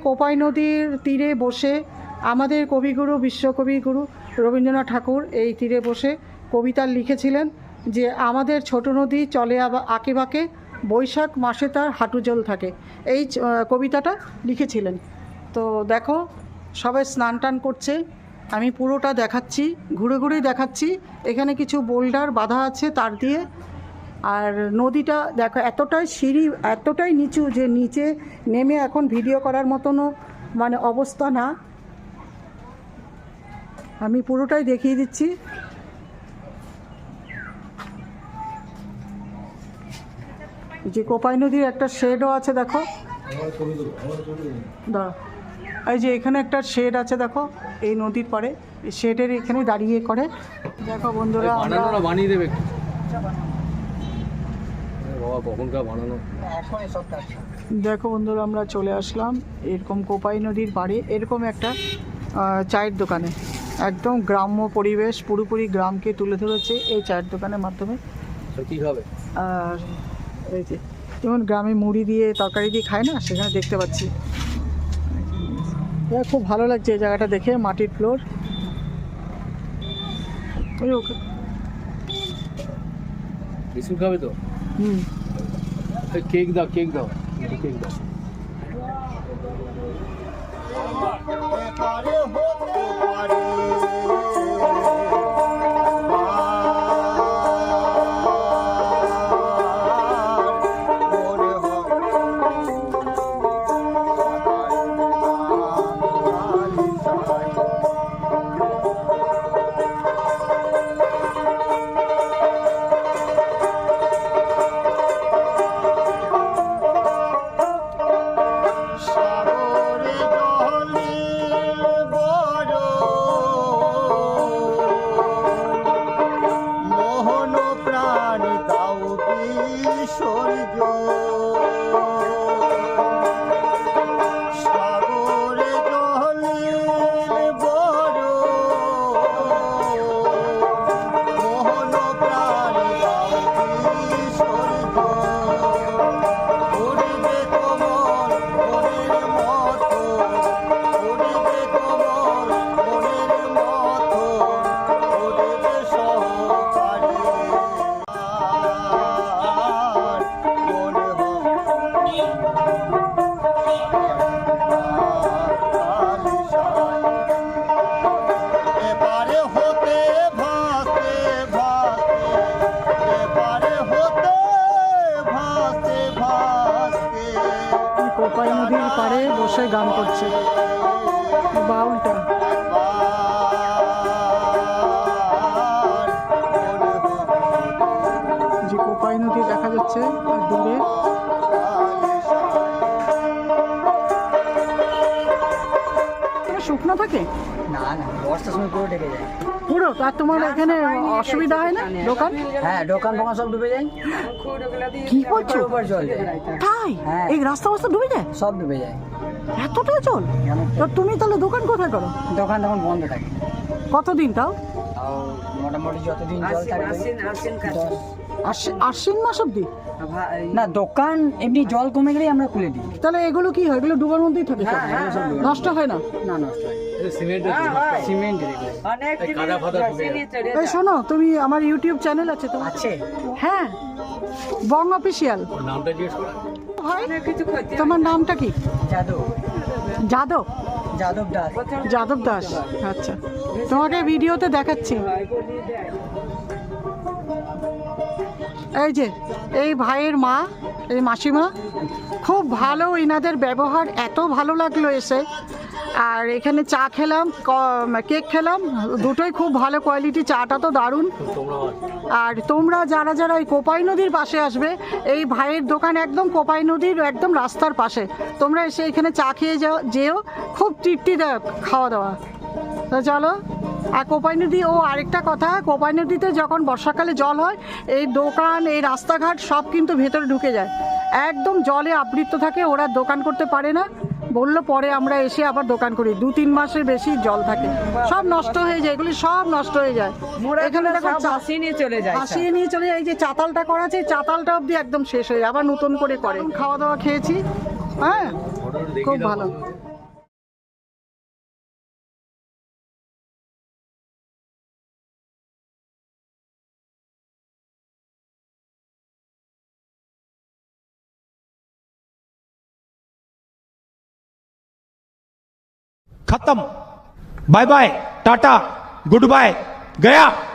কোপাই নদীর তীরে বসে আমাদের কবিগুরু বিশ্বকবিগুরু রবীন্দ্রনাথ ঠাকুর এই তীরে বসে কবিতা লিখেছিলেন যে আমাদের ছোট নদী চলে আঁকে বাঁকে, বৈশাখ মাসে তার হাঁটু জল থাকে। এই কবিতাটা লিখেছিলেন। তো দেখো সবাই স্নান টান করছে, আমি পুরোটা দেখাচ্ছি, ঘুরে ঘুরেই দেখাচ্ছি। এখানে কিছু বোল্ডার বাঁধা আছে তার দিয়ে। আর নদীটা দেখো এতটাই সিঁড়ি, এতটাই নিচু যে নিচে নেমে এখন ভিডিও করার মতনও মানে অবস্থা না। আমি পুরোটাই দেখিয়ে দিচ্ছি। যে কোপাই নদীর একটা শেডও আছে দেখো, এই যে এখানে একটা শেড আছে দেখো এই নদীর পাড়ে, এই শেডের এখানে দাঁড়িয়ে করে দেখো বন্ধুরা বানিয়ে দেবে। দেখো বন্ধুরা আমরা চলে আসলাম এরকম কোপাই নদীর পাড়ে, এরকম একটা চায়ের দোকানে। একদম গ্রাম্য পরিবেশ, পুরোপুরি গ্রামকে তুলে ধরেছে এই চায়ের দোকানের মাধ্যমে। কি হবে? আর এই যে যেমন গ্রামে মুড়ি দিয়ে তরকারি দিয়ে খায় না, সেখানে দেখতে পাচ্ছি। খুব ভালো লাগছে এই জায়গাটা দেখে, মাটির ফ্লোর। ওকে বিস্কুট খাবে তো? কেক দাও, কেক দাও, কেক দাও। কোপাই নদীর পাড়ে বসে গান করছে বাউলটা। যে কোপাই নদী দেখা যাচ্ছে দূরে। শুকনো থাকে না না, বর্ষার সময় পুরো ডেকে যায় পুরো। আর তোমার এখানে অসুবিধা হয় না? দোকান হ্যাঁ, দোকান ফোকান সব ডুবে যায়। কি বলছো? উপর জল যায়। তাই? হ্যাঁ। এই রাস্তা ডুবে যায়? সব ডুবে যায়। এতটা জল? তো তুমি তাহলে দোকান কোথায় করো? দোকান তখন বন্ধ থাকে। কতদিন তাও? তাও মোটামুটি যতদিন জল থাকবে। আশ্বিন মাস অব্দি? না, দোকান এমনি জল কমে গেলেই আমরা খুলে দিই। তাহলে এগুলো কি হয়? এগুলো ডুবার মধ্যেই থাকে সব? নষ্ট হয় না? না, নষ্ট হয়। সিমেন্ট সিমেন্ট এই শোনো, তুমি আমার ইউটিউব চ্যানেল আছে তোমার? আছে। হ্যাঁ, বং অফিসিয়াল। নামটা জিজ্ঞেস করো। তোমার নামটা কি? যাদব। যাদব? যাদব দাস। যাদব দাস, আচ্ছা। তোমাকে ভিডিওতে দেখাচ্ছি। এই যে এই ভাইয়ের মা, এই মাসিমা, খুব ভালো। এনাদের ব্যবহার এত ভালো লাগলো এসে। আর এখানে চা খেলাম, কেক খেলাম, দুটোই খুব ভালো কোয়ালিটি। চাটা তো দারুণ। আর তোমরা যারা যারা এই কোপাই নদীর পাশে আসবে, এই ভাইয়ের দোকান একদম কোপাই নদীর একদম রাস্তার পাশে। তোমরা এসে এখানে চা খেয়ে যেও, খুব তৃপ্তিদায়ক খাওয়া দাওয়া। তো চলো। আর কোপাই নদী, আরেকটা কথা, কোপাই নদীতে যখন বর্ষাকালে জল হয়, এই দোকান, এই রাস্তাঘাট সব কিন্তু ভেতরে ঢুকে যায়, একদম জলে আবৃত থাকে। ওরা দোকান করতে পারে না, বললো পরে আমরা এসে আবার দোকান করি। 2-3 মাসের বেশি জল থাকে, সব নষ্ট হয়ে যায়, এগুলি সব নষ্ট হয়ে যায়। এখানে ভাসিয়ে নিয়ে চলে যায়। ভাসিয়ে নিয়ে চলে যায়। এই যে চাতালটা করা আছে, চাতালটা অবধি একদম শেষ হয়ে যায়, আবার নতুন করে করে। খাওয়া দাওয়া খেয়েছি, হ্যাঁ, খুব ভালো। खत्म। Bye bye, tata, goodbye, गया।